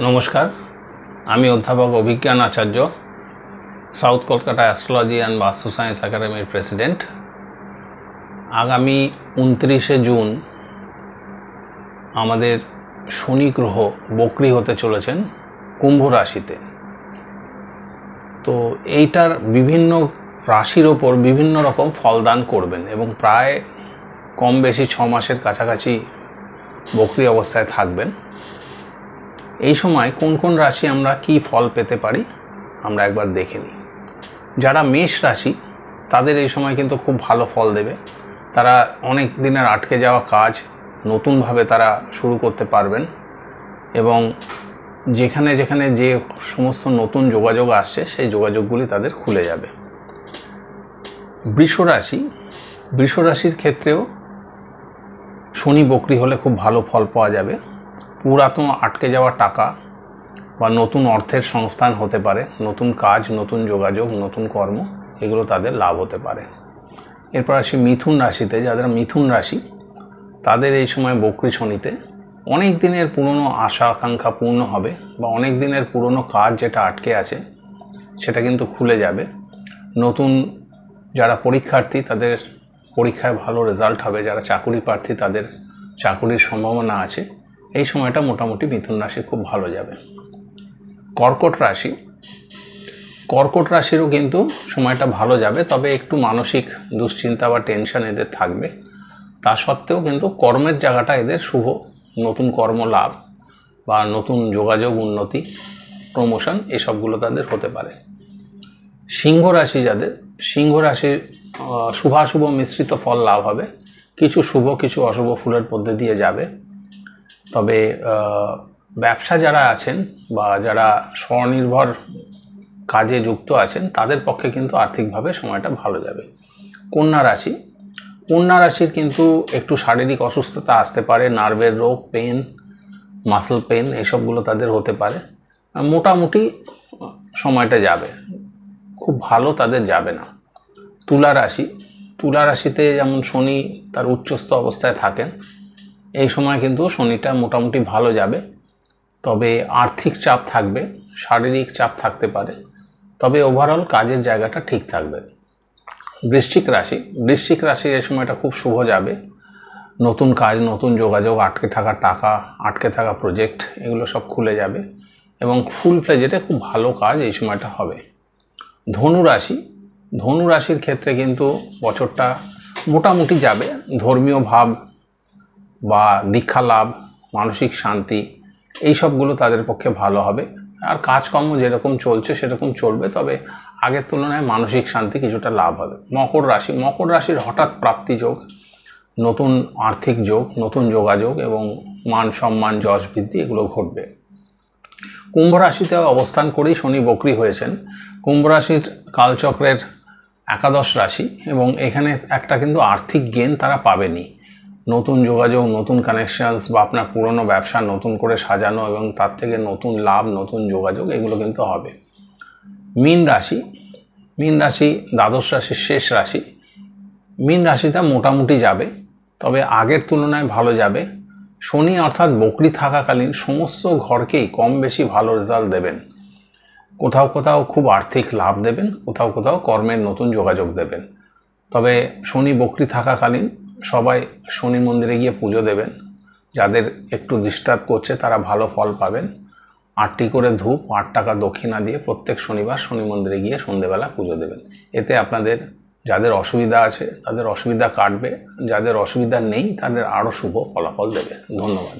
নমস্কার, আমি অধ্যাপক অভিজ্ঞান আচার্য, সাউথ কলকাতা অ্যাস্ট্রোলজি অ্যান্ড বাস্তু সায়েন্স একাডেমির প্রেসিডেন্ট। আগামী 29শে জুন আমাদের শনি গ্রহ বক্রী হতে চলেছেন কুম্ভ রাশিতে। তো এইটার বিভিন্ন রাশির ওপর বিভিন্ন রকম ফলদান করবেন এবং প্রায় কম বেশি 6 মাসের কাছাকাছি বক্রী অবস্থায় থাকবেন। এই সময় কোন কোন রাশি আমরা কি ফল পেতে পারি আমরা একবার দেখে নিই। যারা মেষ রাশি তাদের এই সময় কিন্তু খুব ভালো ফল দেবে। তারা অনেক দিনের আটকে যাওয়া কাজ নতুনভাবে তারা শুরু করতে পারবেন এবং যেখানে যেখানে যে সমস্ত নতুন যোগাযোগ আসছে সেই যোগাযোগগুলি তাদের খুলে যাবে। বৃষ রাশির ক্ষেত্রেও শনি বক্রী হলে খুব ভালো ফল পাওয়া যাবে। পুরাতন আটকে যাওয়া টাকা বা নতুন অর্থের সংস্থান হতে পারে, নতুন কাজ, নতুন যোগাযোগ, নতুন কর্ম, এগুলো তাদের লাভ হতে পারে। এরপর আসি মিথুন রাশিতে। যাদের মিথুন রাশি তাদের এই সময় বক্রী শনিতে অনেক দিনের পুরনো আশা আকাঙ্ক্ষা পূর্ণ হবে বা অনেক দিনের পুরনো কাজ যেটা আটকে আছে সেটা কিন্তু খুলে যাবে। নতুন যারা পরীক্ষার্থী তাদের পরীক্ষায় ভালো রেজাল্ট হবে, যারা চাকুরি প্রার্থী তাদের চাকুরির সম্ভাবনা আছে। এই সময়টা মোটামুটি মিথুন রাশি খুব ভালো যাবে। কর্কট রাশিরও কিন্তু সময়টা ভালো যাবে, তবে একটু মানসিক দুশ্চিন্তা বা টেনশন এদের থাকবে। তা সত্ত্বেও কিন্তু কর্মের জায়গাটা এদের শুভ, নতুন কর্ম লাভ বা নতুন যোগাযোগ, উন্নতি, প্রমোশন এসবগুলো তাদের হতে পারে। সিংহ রাশির শুভাশুভ মিশ্রিত ফল লাভ হবে। কিছু শুভ কিছু অশুভ ফুলের মধ্যে দিয়ে যাবে। তবে ব্যবসা যারা আছেন বা যারা স্বনির্ভর কাজে যুক্ত আছেন তাদের পক্ষে কিন্তু আর্থিকভাবে সময়টা ভালো যাবে। কন্যা রাশির কিন্তু একটু শারীরিক অসুস্থতা আসতে পারে, নার্ভের রোগ, পেন, মাসল পেন এসবগুলো তাদের হতে পারে। মোটামুটি সময়টা যাবে, খুব ভালো তাদের যাবে না। তুলা রাশিতে যেমন শনি তার উচ্চস্থ অবস্থায় থাকেন, এই সময় কিন্তু শনিটা মোটামুটি ভালো যাবে। তবে আর্থিক চাপ থাকবে, শারীরিক চাপ থাকতে পারে, তবে ওভারঅল কাজের জায়গাটা ঠিক থাকবে। বৃশ্চিক রাশি এই সময়টা খুব শুভ যাবে। নতুন কাজ, নতুন যোগাযোগ, আটকে থাকা টাকা, আটকে থাকা প্রজেক্ট এগুলো সব খুলে যাবে এবং ফুল ফ্লেজেটে খুব ভালো কাজ এই সময়টা হবে। ধনু রাশির ক্ষেত্রে কিন্তু বছরটা মোটামুটি যাবে। ধর্মীয় ভাব বা দীক্ষা লাভ, মানসিক শান্তি এই সবগুলো তাদের পক্ষে ভালো হবে। আর কাজকর্ম যেরকম চলছে সেরকম চলবে, তবে আগের তুলনায় মানসিক শান্তি কিছুটা লাভ হবে। মকর রাশির হঠাৎ প্রাপ্তি যোগ, নতুন আর্থিক যোগ, নতুন যোগাযোগ এবং মান সম্মান, যশ বৃদ্ধি এগুলো ঘটবে। কুম্ভ রাশিতে অবস্থান করেই শনি বক্রী হয়েছেন। কুম্ভ রাশির কালচক্রের একাদশ রাশি এবং এখানে একটা কিন্তু আর্থিক গেন তারা পাবেনি। নতুন যোগাযোগ, নতুন কানেকশনস বা আপনার পুরনো ব্যবসা নতুন করে সাজানো এবং তার থেকে নতুন লাভ, নতুন যোগাযোগ এগুলো কিন্তু হবে। মীন রাশি দ্বাদশ রাশির শেষ রাশি। মীন রাশিটা মোটামুটি যাবে, তবে আগের তুলনায় ভালো যাবে। শনি অর্থাৎ বক্রী থাকাকালীন সমস্ত ঘরকেই কম বেশি ভালো রেজাল্ট দেবেন। কোথাও কোথাও খুব আর্থিক লাভ দেবেন, কোথাও কোথাও কর্মের নতুন যোগাযোগ দেবেন। তবে শনি বক্রী থাকাকালীন সবাই শনি মন্দিরে গিয়ে পুজো দেবেন। যাদের একটু ডিস্টার্ব করছে তারা ভালো ফল পাবেন। 8টি করে ধূপ, 8 টাকা দক্ষিণা দিয়ে প্রত্যেক শনিবার শনি মন্দিরে গিয়ে সন্ধেবেলা পুজো দেবেন। এতে আপনাদের যাদের অসুবিধা আছে তাদের অসুবিধা কাটবে, যাদের অসুবিধা নেই তাদের আরও শুভ ফলাফল দেবে। ধন্যবাদ।